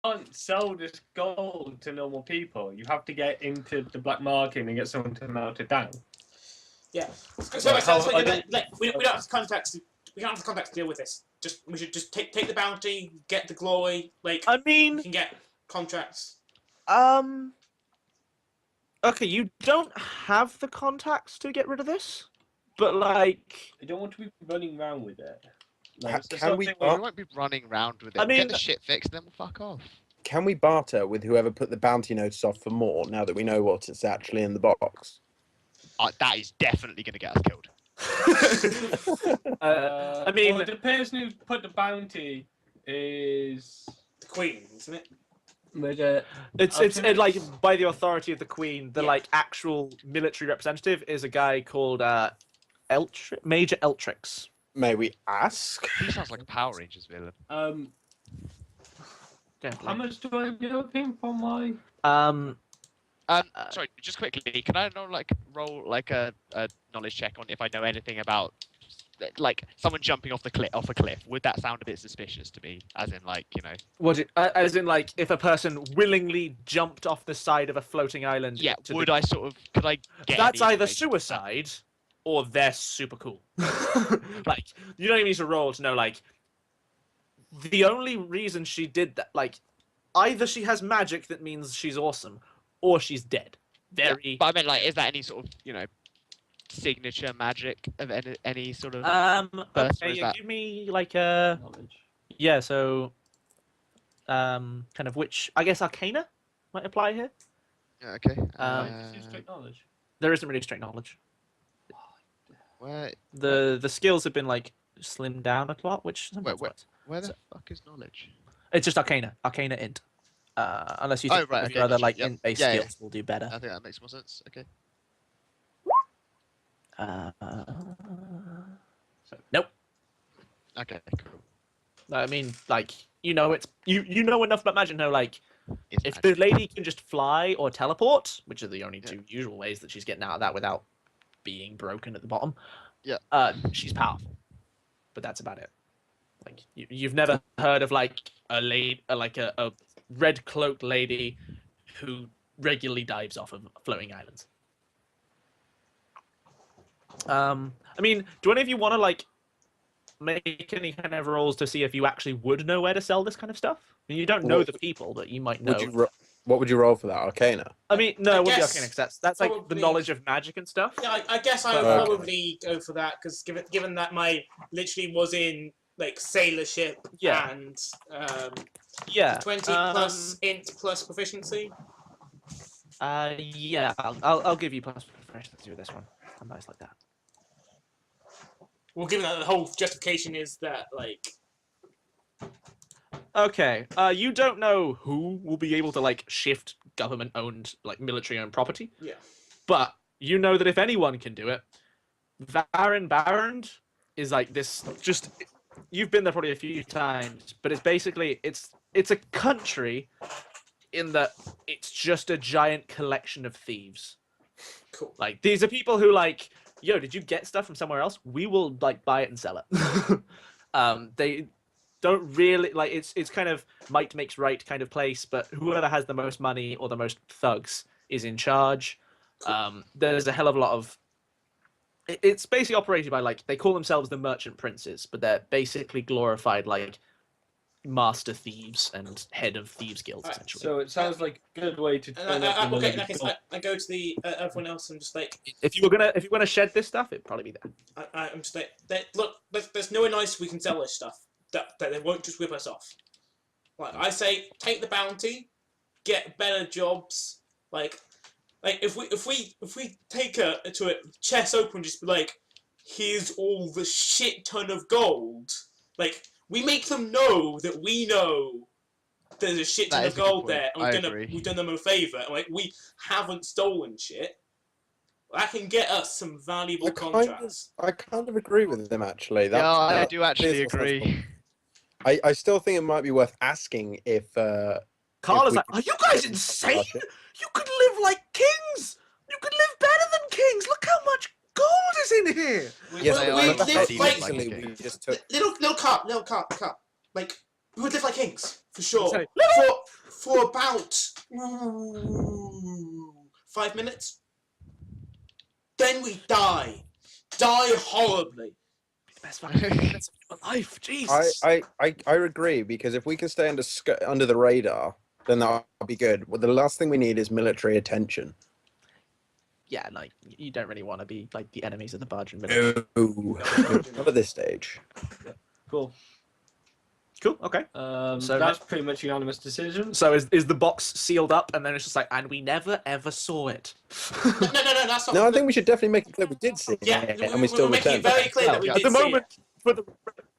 can't sell this gold to normal people. You have to get into the black market and get someone to melt it down. Yeah. So we don't have the contacts. We don't have the contacts to deal with this. We should just take the bounty, get the glory. Like, I mean, we can get contracts. Okay, you don't have the contacts to get rid of this, but like, I don't want to be running around with it. We won't be running around with it. I mean, get the shit fixed, and then we'll fuck off. Can we barter with whoever put the bounty notice off for more? Now that we know what is actually in the box, that is definitely going to get us killed. I mean, the person who put the bounty is the Queen, isn't it? It's like by the authority of the Queen. The like actual military representative is a guy called Major Eltrix. May we ask? He sounds like a Power Rangers villain. How much do I give him for my? Sorry, just quickly, can I roll like a knowledge check on if I know anything about like someone jumping off a cliff? Would that sound a bit suspicious to me? As in, like, you know, as in like if a person willingly jumped off the side of a floating island? Yeah. Could I get? That's either suicide or they're super cool. Like, you don't even need to roll to know. Like, the only reason she did that, like, either she has magic that means she's awesome, or she's dead. But I mean, like, is that any sort of, you know, signature magic of any sort of? Okay, give me like a knowledge. Yeah, so, kind of which I guess Arcana might apply here. Yeah. Okay. Straight knowledge. There isn't really straight knowledge. Where the skills have been like slimmed down a lot, which where the fuck is knowledge? It's just Arcana int. Unless you think your other like int-based skills will do better. I think that makes more sense. Okay. Nope. Okay, cool. I mean, like, you know, it's you know enough about magic. No, like, it's if magic. the lady can just fly or teleport, which are the only two usual ways that she's getting out of that without being broken at the bottom, she's powerful. But that's about it. Like, you've never heard of like a red cloaked lady who regularly dives off of floating islands. I mean, do any of you want to like make any kind of rolls to see if you actually would know where to sell this kind of stuff? I mean, you don't know the people, but you might know. What would you roll for that? Arcana? I mean, no, it wouldn't be Arcana, because that's like the knowledge of magic and stuff. Yeah, I guess I would probably go for that, because given that my literally was in like sailorship and 20 plus int plus proficiency. Yeah, I'll give you plus proficiency with this one. I'm nice like that. Well, given that the whole justification is that, like... Okay, you don't know who will be able to, like, shift government-owned, like, military-owned property. Yeah. But you know that if anyone can do it, Barrand is, like, this, just... You've been there probably a few times, but it's basically, it's a country in that it's just a giant collection of thieves. Cool. Like, these are people who, like, yo, did you get stuff from somewhere else? We will, like, buy it and sell it. They don't really, like, it's kind of might makes right kind of place, but whoever has the most money or the most thugs is in charge. There's a hell of a lot of... It's basically operated by, like, they call themselves the merchant princes, but they're basically glorified, like, master thieves and head of thieves guilds, essentially. So it sounds like a good way to turn up the okay, in that case, I go to the everyone else and just like... If you were gonna shed this stuff, it'd probably be there. I'm just like, look, there's nowhere nice we can sell this stuff. That they won't just whip us off. Like, I say, take the bounty, get better jobs. Like if we take her to a chest open and just be like, here's all the shit ton of gold. Like, we make them know that we know there's a shit ton of gold there, and we've done them a favour. Like, we haven't stolen shit. That can get us some valuable contracts. I kind of agree with them, actually. I do actually agree. I still think it might be worth asking if... Carla's like, are you guys insane? You could live like kings! You could live better than kings! Look how much gold is in here! Little cut. Like, we would live like kings, for sure. Sorry, for about 5 minutes. Then we die. Die horribly. Best fucking minutes of your life, Jesus. I agree, because if we can stay under the radar, then that'll be good. Well, the last thing we need is military attention. Yeah, like you don't really want to be like the enemies of the barge and village. No, not at this stage. Cool. Cool. Okay. So that's pretty much unanimous decision. So is the box sealed up, and then it's just like, and we never ever saw it. No, that's not. No, I think we should definitely make it clear we did see Yeah, it, we and we still making it returned. very clear that we At did the see moment, it.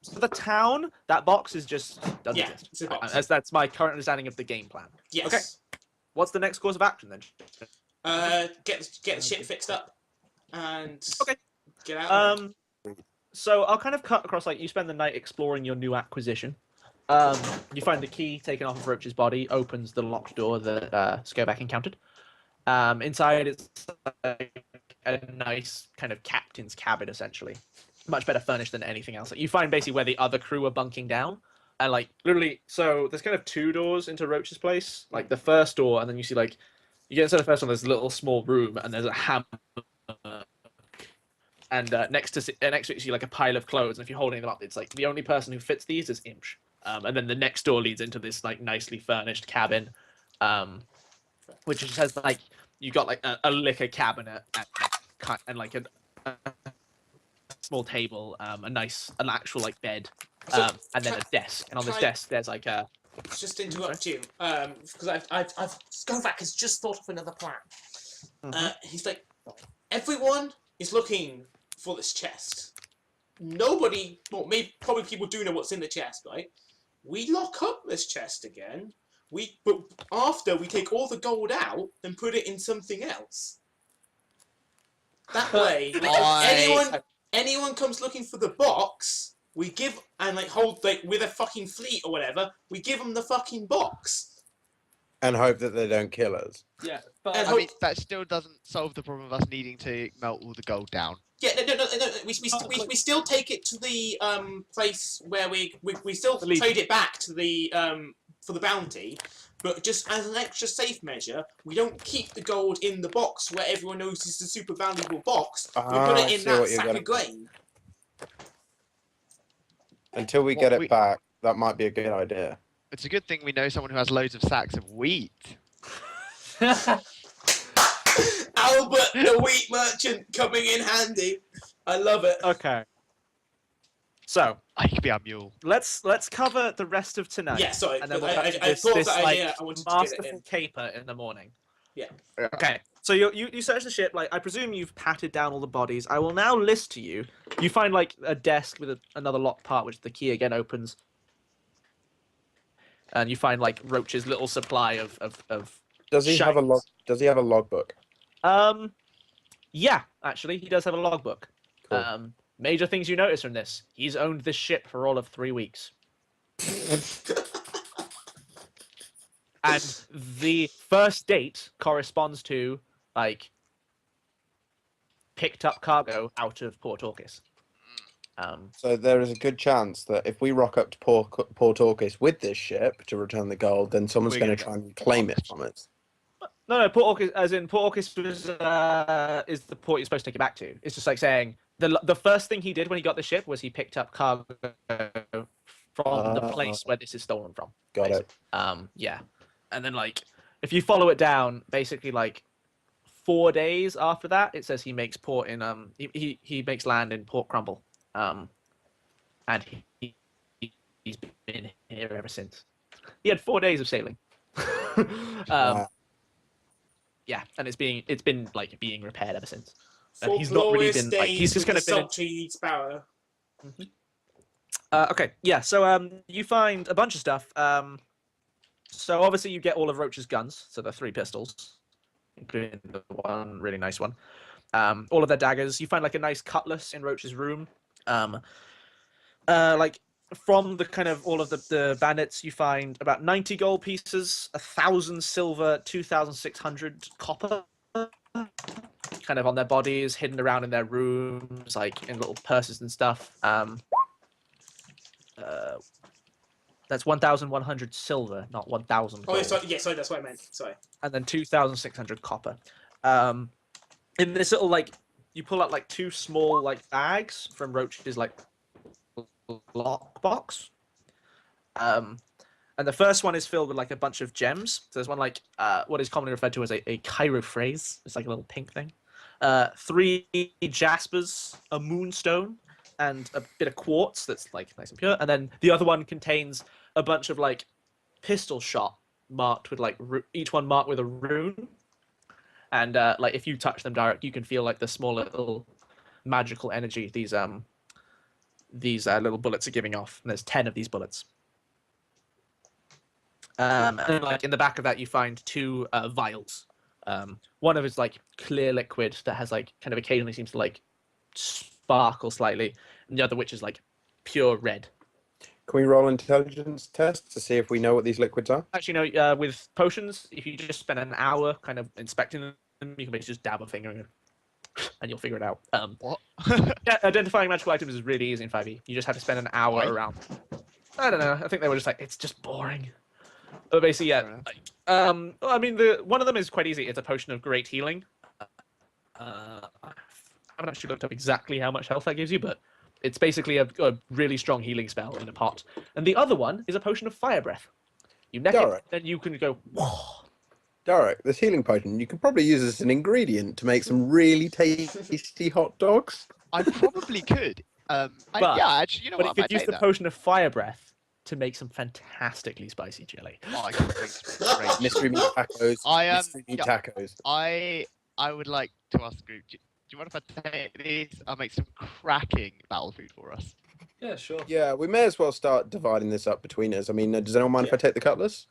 for the town, that box is just doesn't Yeah, exist. it's a box. That's my current understanding of the game plan. Yes. Okay. What's the next course of action then? Get the ship fixed up and Okay. get out. So I'll kind of cut across, like, you spend the night exploring your new acquisition. You find the key taken off of Roach's body, opens the locked door that Skoback encountered. Inside, it's like a nice kind of captain's cabin, essentially. Much better furnished than anything else. Like, you find basically where the other crew are bunking down. And, like, literally, so there's kind of 2 doors into Roach's place. Like, the first door, and then you see, like, you get inside the first one, there's a little small room, and there's a hammer. And next to it, you see, like, a pile of clothes. And if you're holding them up, it's, like, the only person who fits these is Imsh. And then the next door leads into this, like, nicely furnished cabin, which just has, like, you got, like, a liquor cabinet and like, a small table, an actual, like, bed, and then a desk. And on this desk, there's, like, a... Just to interrupt you, because I've Skovac has just thought of another plan. He's like, everyone is looking for this chest. Nobody, well, maybe probably people do know what's in the chest, right? We lock up this chest again. But after we take all the gold out and put it in something else. That way, like, anyone comes looking for the box, we give and like hold like with a fucking fleet or whatever, we give them the fucking box. And hope that they don't kill us. Yeah, but And I mean, that still doesn't solve the problem of us needing to melt all the gold down. Yeah, no. We still take it to the place where we still trade it back to the for the bounty, but just as an extra safe measure, we don't keep the gold in the box where everyone knows it's a super valuable box. We put it in that sack of grain. Until we get it back, that might be a good idea. It's a good thing we know someone who has loads of sacks of wheat. Albert, the wheat merchant, coming in handy. I love it. Okay. So I could be our mule. let's cover the rest of tonight. Yeah, sorry. And then but we'll I cut thought this, that like, idea. I wanted to get it masterful in. caper in the morning. Yeah. Okay. So you search the ship. Like, I presume you've patted down all the bodies. I will now list to you. You find, like, a desk with another locked part, which the key again opens. And you find, like, Roach's little supply of Does he have a log? shines. Does he have a logbook? Yeah, actually, he does have a logbook. Cool. Major things you notice from this: he's owned this ship for all of 3 weeks. And the first date corresponds to, like, picked up cargo out of Port Orcus. So there is a good chance that if we rock up to Port Orcus with this ship to return the gold, then someone's We're going gonna to try and claim it from us. No, Port Orcus, as in Port Orcus is the port you're supposed to take it back to. It's just like saying the first thing he did when he got the ship was he picked up cargo from the place where this is stolen from. Got it. Yeah, and then, like, if you follow it down, basically, like, 4 days after that, it says he makes port in he makes land in Port Crumble, and he's been here ever since. He had 4 days of sailing. Yeah, and it's been like being repaired ever since. And he's not really been like, he's just kind of been sultry sparrow. Okay, yeah. So you find a bunch of stuff. So obviously you get all of Roach's guns, so the 3 pistols, including the one really nice one. All of their daggers. You find, like, a nice cutlass in Roach's room. Like, from the kind of all of the bandits, you find about 90 gold pieces, 1,000 silver, 2,600 copper, kind of on their bodies, hidden around in their rooms, like in little purses and stuff. That's 1,100 silver, not 1,000 Oh, gold. sorry, that's what I meant. Sorry. And then 2,600 copper. In this little like, you pull out like 2 small like bags from Roach's like lockbox. And the first one is filled with like a bunch of gems. So there's one like what is commonly referred to as a chirophrase. It's like a little pink thing. 3 jaspers, a moonstone, and a bit of quartz that's like nice and pure. And then the other one contains a bunch of like pistol shot marked with like each one marked with a rune. And like if you touch them direct, you can feel like the small little magical energy these little bullets are giving off. And there's 10 of these bullets. And like in the back of that, you find 2 vials. One of it's like clear liquid that has like kind of occasionally seems to like sparkle slightly, and the other which is like pure red. Can we roll intelligence tests to see if we know what these liquids are? Actually, no. With potions, if you just spend an hour kind of inspecting them, you can basically just dab a finger in it, and you'll figure it out. What? Yeah, identifying magical items is really easy in 5e. You just have to spend an hour Why? around. I don't know. I think they were just like, it's just boring. But basically, yeah. Fair enough. Like, I mean, one of them is quite easy. It's a potion of great healing. I haven't actually looked up exactly how much health that gives you, but it's basically a really strong healing spell in a pot. And the other one is a potion of fire breath. You neck it, then you can go. Whoa. Derek, this healing potion, you could probably use as an ingredient to make some really tasty hot dogs. I probably could. But- Yeah, actually, you know But what? you I might could use take the that. potion of fire breath to make some fantastically spicy chili. Oh, I can make some great Mystery meat tacos. Mystery meat yeah. tacos. I would like to ask the group. Do you mind if I take these? I'll make some cracking battle food for us. Yeah, sure. Yeah, we may as well start dividing this up between us. I mean, does anyone mind if I take the cutlass?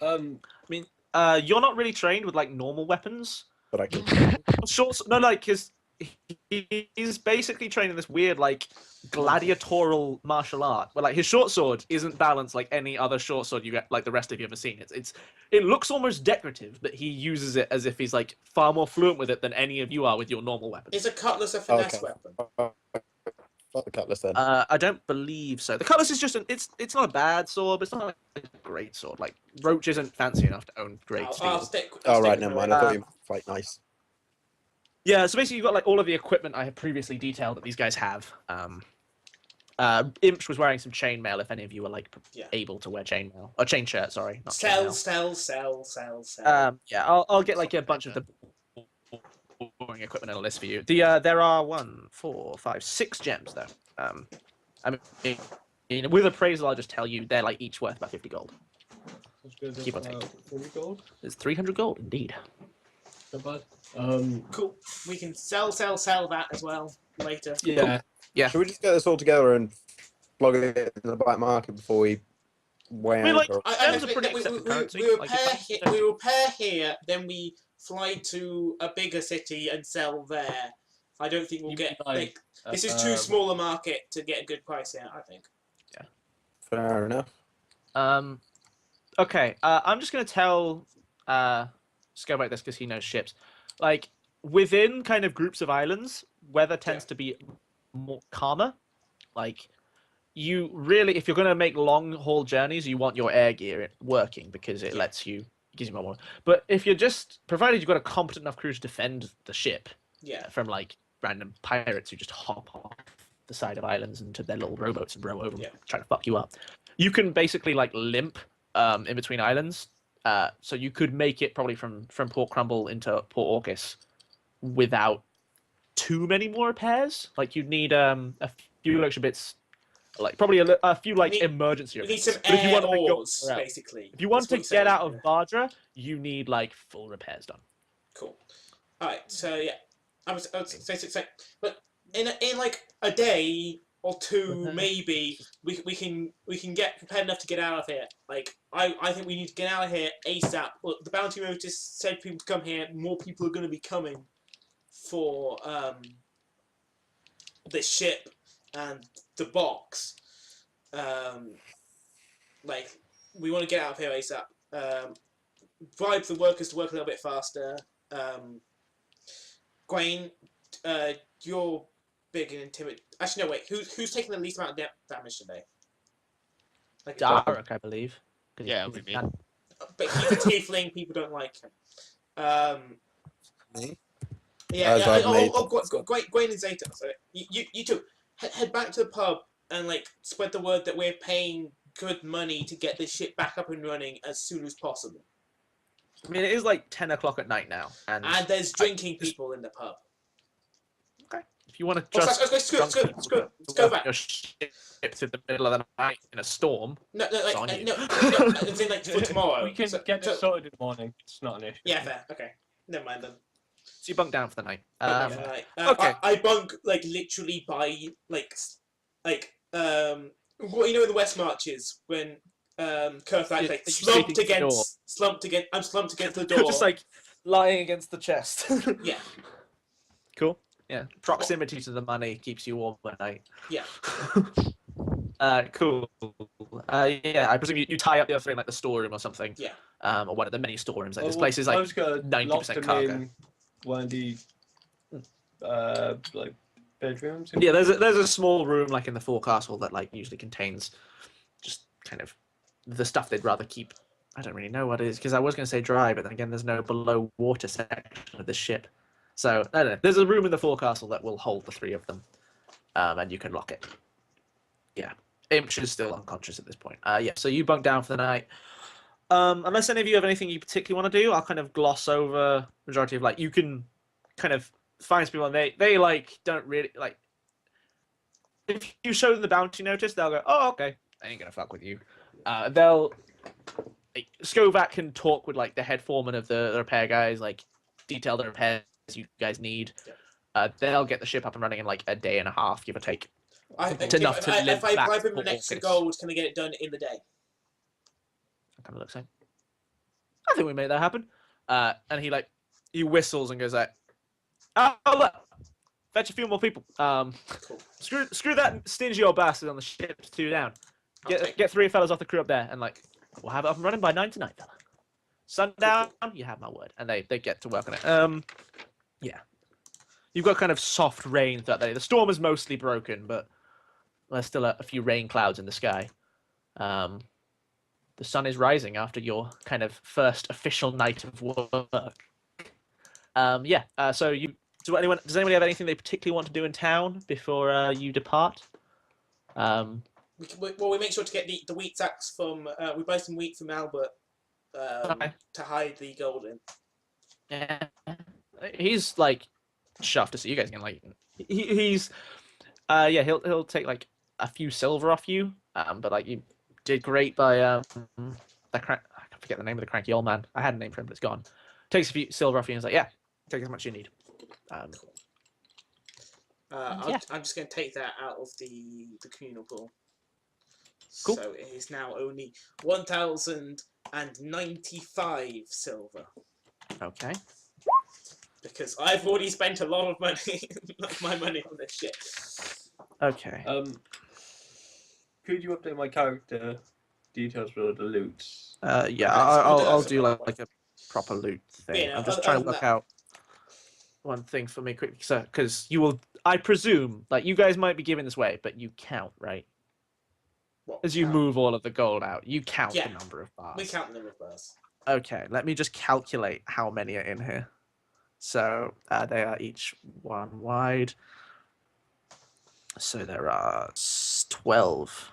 You're not really trained with like normal weapons. But I can. Because he's basically trained in this weird like gladiatorial martial art, where like his short sword isn't balanced like any other short sword you get like the rest of you ever seen. It looks almost decorative, but he uses it as if he's like far more fluent with it than any of you are with your normal weapons. Is a cutlass a finesse weapon? Fuck the cutlass then. I don't believe so. The cutlass is just it's not a bad sword, but it's not like a great sword. Like Roach isn't fancy enough to own great I'll steel. stick. Oh, right, with never my mind. I weapon. thought you meant fight nice. Yeah, so basically you've got like all of the equipment I have previously detailed that these guys have. Imps was wearing some chainmail. If any of you were like Yeah. able to wear chainmail or chain shirt, sorry, not Sell, chainmail. sell. Yeah, I'll get like a bunch of the boring equipment on a list for you. There are 1, 4, 5, 6 gems though. I mean, with appraisal, I'll just tell you they're like each worth about 50 gold. Keep on taking. 40 gold. There's 300 gold indeed. Not bad. Cool. We can sell that as well later. Yeah. Yeah. Should we just get this all together and plug it in the black market before we weigh I mean, out? like, or- Gems are pretty accepted currency, we like, repair if here. I- We repair here, then we fly to a bigger city and sell there. I don't think we'll You get mean, like, this is too small a market to get a good price here. I think. Fair enough. Okay. I'm just gonna tell Sco about this because he knows ships. Like within kind of groups of islands, weather tends to be more calmer. Like you really, if you're gonna make long haul journeys, you want your air gear working because it lets you, gives you more. But if you're just, provided you've got a competent enough crew to defend the ship Yeah. from like random pirates who just hop off the side of islands into their little rowboats and row over them, trying to fuck you up, you can basically like limp in between islands. So you could make it probably from Port Crumble into Port Orcus without too many more repairs. Like you'd need a few extra bits, like probably a few like need- emergency We need repairs. some But if you air want to go oars, somewhere else- basically. if you want That's to what get you're out saying, of Vardra, you need like full repairs done. Cool. All right. So yeah, I was say, but in like a day or two, maybe we can get prepared enough to get out of here. Like I think we need to get out of here ASAP. Look, the bounty notice said people to come here. More people are going to be coming for this ship and the box. Like we want to get out of here ASAP. Bribe the workers to work a little bit faster. Gwaine, you're big and intimidating. Actually, no, wait. Who's taking the least amount of damage today? Like, Dark, I believe. 'Cause Yeah, he's we a mean. man. but he's a tiefling. People don't like him. Me? Yeah, As yeah. I've made Gwen and Zeta. So you two head back to the pub and like spread the word that we're paying good money to get this shit back up and running as soon as possible. I mean, it is like 10 o'clock at night now, and And there's drinking people in the pub. if you want to Oh, trust drunk people let's to go work back. your ship through the middle of the night in a storm, No, it's on you. no. As in, like for tomorrow. We can get this sorted in the morning. It's not an issue. Yeah, fair. Okay, never mind then. So you bunk down for the night. Okay. I bunk like literally by what you know in the West Marches when Kurth You're like sleeping at the door. I'm slumped against the You're door. just like lying against the chest. Yeah. Cool. Yeah. Proximity to the money keeps you warm at night. Yeah. Cool. Yeah, I presume you tie up the other thing like the storeroom or something. Yeah. Or one of the many storerooms. Like this Well, place is I like was gonna 90% lock them cargo. in one of the like bedrooms. Yeah, there's a small room like in the forecastle that like usually contains just kind of the stuff they'd rather keep. I don't really know what it is because I was going to say dry, but then again, there's no below water section of the ship. So I don't know. There's a room in the forecastle that will hold the three of them, and you can lock it. Yeah, Imch is still unconscious at this point. Yeah, so you bunk down for the night. Unless any of you have anything you particularly want to do, I'll kind of gloss over majority of like you can kind of find people and they like don't really like. If you show them the bounty notice, they'll go, "Oh, okay, I ain't gonna fuck with you." They'll like, Skovac can talk with like the head foreman of the repair guys, like detail the repairs you guys need. They'll get the ship up and running in like a day and a half, give or take. It's enough to live if I back bribe him for an extra Orcus. gold, can I get it done in the day? That kind of looks like. I think we made that happen. And he whistles and goes like, "Oh, look, fetch a few more people. Cool. Screw that stingy old bastard on the ship 2 down. Get 3 fellas off the crew up there, and like we'll have it up and running by 9 tonight, fella. Sundown, you have my word." And they get to work on it. Yeah. You've got kind of soft rain throughout the day. The storm is mostly broken, but there's still a few rain clouds in the sky. The sun is rising after your kind of first official night of work. Yeah. So does anybody have anything they particularly want to do in town before you depart? We make sure to get the wheat sacks from. We buy some wheat from Albert Okay. to hide the gold in. Yeah. He's like chuffed to see you guys again. Like he's yeah, he'll take like a few silver off you. But like you did great by I forget the name of the cranky old man. I had a name for him, but it's gone. Takes a few silver off you and is like, yeah, take as much as you need. Yeah. I'm just going to take that out of the communal pool. Cool. So it is now only 1,095 silver. Okay. Because I've already spent a lot of money, my money on this shit. Okay. Could you update my character details for the loot? Yeah, I'll do like a proper loot thing. Yeah, I'm just other trying to than work that- out one thing for me quickly, because you will. I presume like you guys might be giving this way, but you count, right? What, As you count? move all of the gold out, you count Yeah. the number of bars. We count the number of bars. Okay, let me just calculate how many are in here. So they are each 1 wide. So there are 12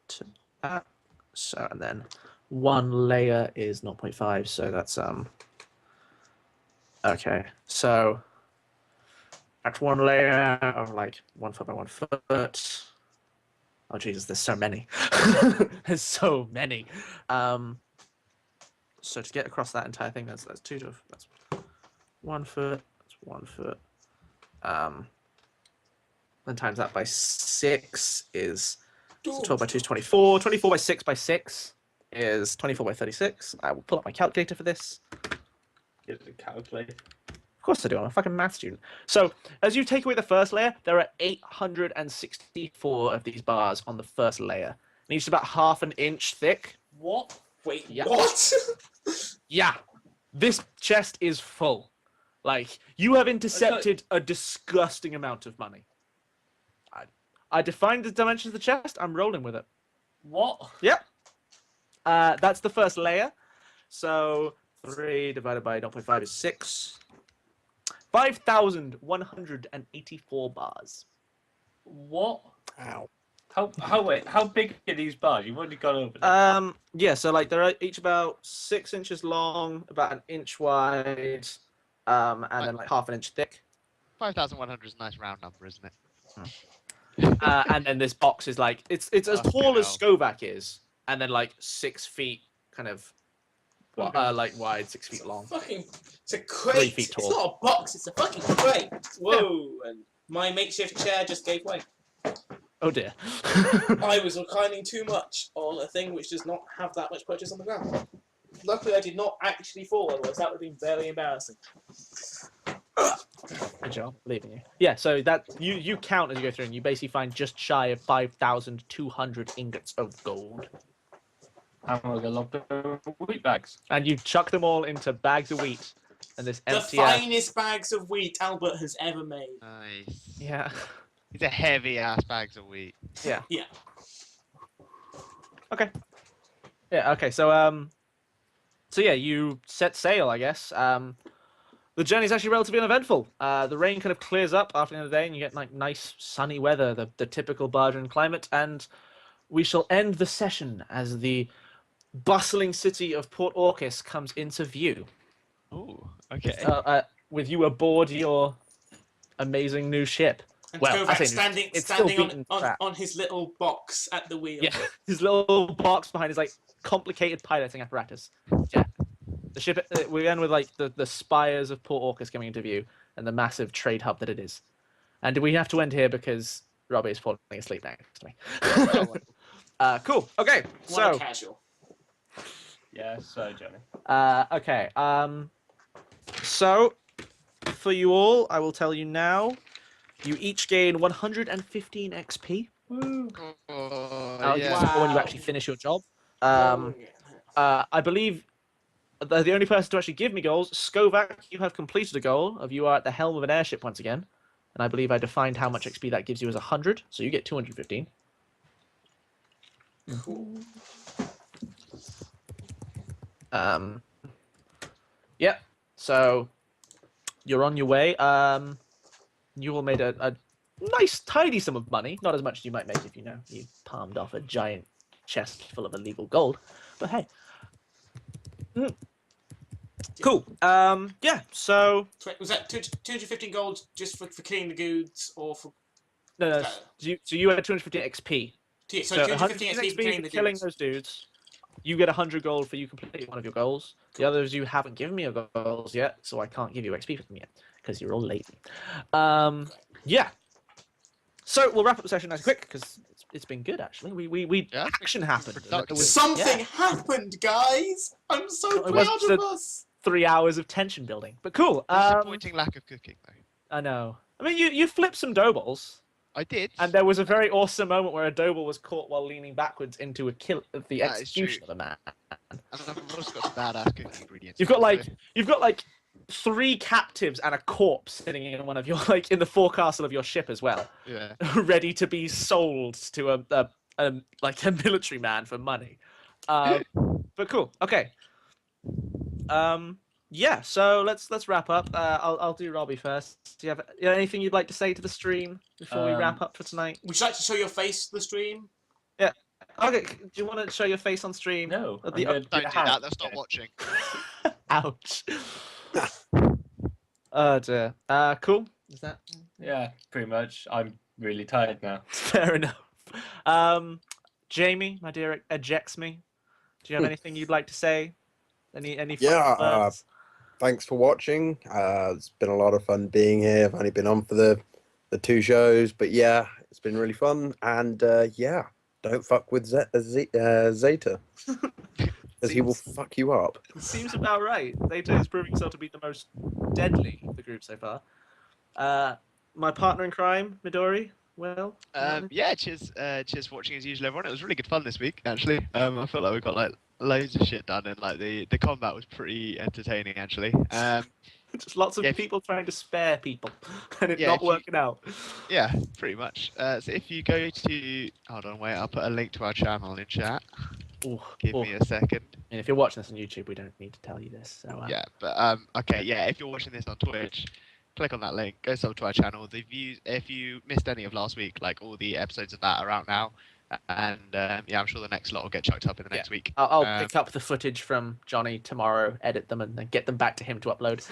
to that. So and then 1 layer is 0.5. So that's okay. So that's 1 layer of like 1 foot by 1 foot. Oh Jesus, there's so many. There's so many. So to get across that entire thing, that's 2 to that's 1 foot. That's 1 foot. Then times that by 6 is 12 by 2 is 24. 24 by 6 by 6 is 24 by 36. I will pull up my calculator for this. Get it to calculate. Of course I do. I'm a fucking math student. So as you take away the first layer, there are 864 of these bars on the first layer. And each about half an inch thick. What? Wait, Yeah. what? Yeah. This chest is full. Like, you have intercepted a disgusting amount of money. I defined the dimensions of the chest. I'm rolling with it. What? Yep. That's the first layer. So 3 divided by 0.5 is 6. 5,184 bars. What? Ow. How big are these bars? You've already gone over them. Yeah, so like they're each about 6 inches long, about an inch wide, and then like half an inch thick. 5,100 is a nice round number, isn't it? And then this box is like it's as Fucking tall as hell. Skovac is, and then like 6 feet kind of like wide, 6 feet long. It's a crate. feet It's tall. not a box. It's a fucking crate. Whoa! And my makeshift chair just gave way. Oh dear. I was reclining too much on a thing which does not have that much purchase on the ground. Luckily, I did not actually fall, otherwise that would have been very embarrassing. Good job, leaving you. Yeah, so that you count as you go through, and you basically find just shy of 5,200 ingots of gold, And we're gonna look at wheat bags. and you chuck them all into bags of wheat, and this The empty. finest bags of wheat Albert has ever made. Nice. Yeah. These are heavy ass bags of wheat. Yeah. Yeah. Okay. Yeah. Okay. So yeah, you set sail, I guess. The journey is actually relatively uneventful. The rain kind of clears up after the end of the day, and you get like nice sunny weather, the typical Bardian climate. And we shall end the session as the bustling city of Port Orcus comes into view. Ooh, okay. With you aboard your amazing new ship. And Well, I Kovac say it's still standing beaten on crap. his little box at the wheel. Yeah, his little box behind his like complicated piloting apparatus. Yeah, the ship. We end with like the spires of Port Orcus coming into view and the massive trade hub that it is. And we have to end here because Robbie is falling asleep next to me. Cool. Okay. What a So casual. Yeah, so Johnny. okay. So for you all, I will tell you now. You each gain 115 XP. Woo. Yeah. When you actually finish your job. Oh, yeah. I believe the only person to actually give me goals, Skovac, you have completed a goal of you are at the helm of an airship once again. And I believe I defined how much XP that gives you as 100, so you get 215. Cool. Yeah, so you're on your way. You all made a nice, tidy sum of money. Not as much as you might make if you palmed off a giant chest full of illegal gold. But hey. Cool. Yeah, so... Was that 215 gold just for killing the goods, or for... No. So you had 250 XP. So 150 215 XP for killing for the killing dudes. those dudes. You get 100 gold for you completing one of your goals. The others you haven't given me your goals yet, so I can't give you XP for them yet because you're all lazy. Yeah. So we'll wrap up the session nice and quick because it's been good actually. We Yeah, action happened. productive. Something yeah. happened, guys! I'm so It proud wasn't of us! 3 hours of tension building, but cool. Disappointing lack of cooking, though. I know. I mean, you flipped some dough balls. I did. And there was a very awesome moment where a doughball was caught while leaning backwards into the That is execution true. of a man. And I've also got some badass cooking ingredients. You've got like 3 captives and a corpse sitting in one of your in the forecastle of your ship as well, Yeah. ready to be sold to a military man for money. But cool. Okay. Yeah, so let's wrap up. I'll do Robbie first. Do you have anything you'd like to say to the stream before we wrap up for tonight? Would you like to show your face to the stream? Okay, do you want to show your face on stream? No. At I'm the- gonna Don't do hand. that. They'll stop watching. Ouch. Oh dear. Cool. Is that Yeah, pretty much. I'm really tired now. fair enough? Jamie, my dear, ejects me. Do you have anything you'd like to say? Any Yeah, final words? Thanks for watching. It's been a lot of fun being here. I've only been on for the 2 shows, but yeah, it's been really fun. And yeah, don't fuck with Zeta, because he will fuck you up. Seems about right. Zeta is proving himself to be the most deadly of the group so far. My partner in crime, Midori. Well, Yeah, cheers for watching as usual, everyone. It was really good fun this week, actually. I felt like we got like loads of shit done, and like the combat was pretty entertaining, actually. Just lots of Yeah. people trying to spare people, and it Yeah, not if you- working out. Yeah, pretty much. So if you go to, hold on, wait, I'll put a link to our channel in chat. Ooh, Give ooh. me a second. And if you're watching this on YouTube, we don't need to tell you this. So Yeah, but okay, yeah. If you're watching this on Twitch, click on that link, go sub to our channel. The views, if you missed any of last week, like all the episodes of that are out now, and yeah, I'm sure the next lot will get chucked up in the next week. I'll pick up the footage from Johnny tomorrow, edit them, and then get them back to him to upload.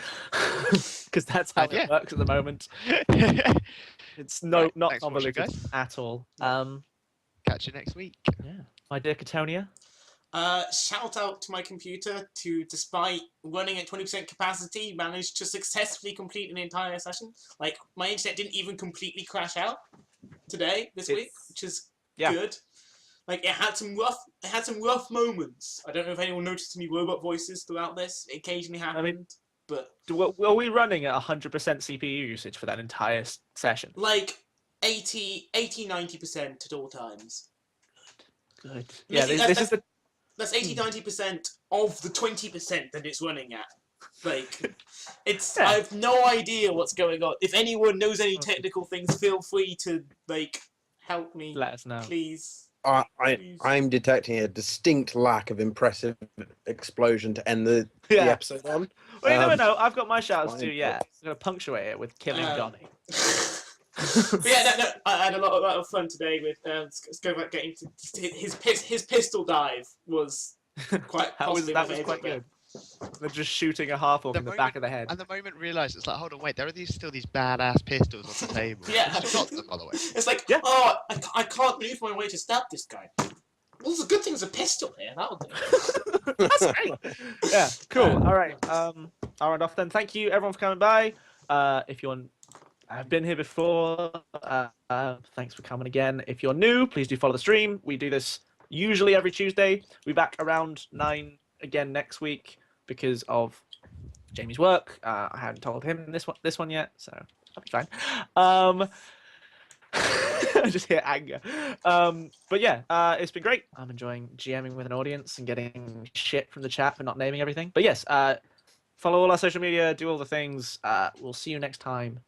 Because that's how Yeah. it works at the moment. It's Right, not thanks for watching, convoluted guys. at all. Catch you next week. Yeah, my dear Katonia. Shout out to my computer to, despite running at 20% capacity, managed to successfully complete an entire session. Like, my internet didn't even completely crash out this week, which is good. Like, it had some rough moments. I don't know if anyone noticed any robot voices throughout this. It occasionally happened, but Were we running at 100% CPU usage for that entire session? like 80-90% at all times. Good. Yeah, this is the. That's 80-90% of the 20% that it's running at. Like, it's Yeah. I have no idea what's going on. If anyone knows any technical things, feel free to like help me. Let us know. Please. I'm detecting a distinct lack of impressive explosion to end the Yeah. episode on. Well, you never know. I've got my shouts fine, too. Yeah, I'm gonna punctuate it with killing Johnny. But yeah, no, I had a lot of fun today with Skovak getting to his pistol dive was quite that was possibly my quite favourite bit. good. They're just shooting a half orc in the back of the head. And the moment realised, it's like, hold on, wait, there are still these badass pistols on the table. Yeah. You still got them, by the way. It's like, Yeah. oh, I can't move my way to stab this guy. Well, the good thing is a pistol here. That'll do. That's great. Yeah, cool. All right. I'll round off then. Thank you everyone for coming by. If you're have been here before, thanks for coming again. If you're new, please do follow the stream. We do this usually every Tuesday. We'll be back around 9 again next week because of Jamie's work. I haven't told him this one yet, so I'll be fine. I just hear anger. But yeah, it's been great. I'm enjoying GMing with an audience and getting shit from the chat for not naming everything. But yes, follow all our social media, do all the things. We'll see you next time.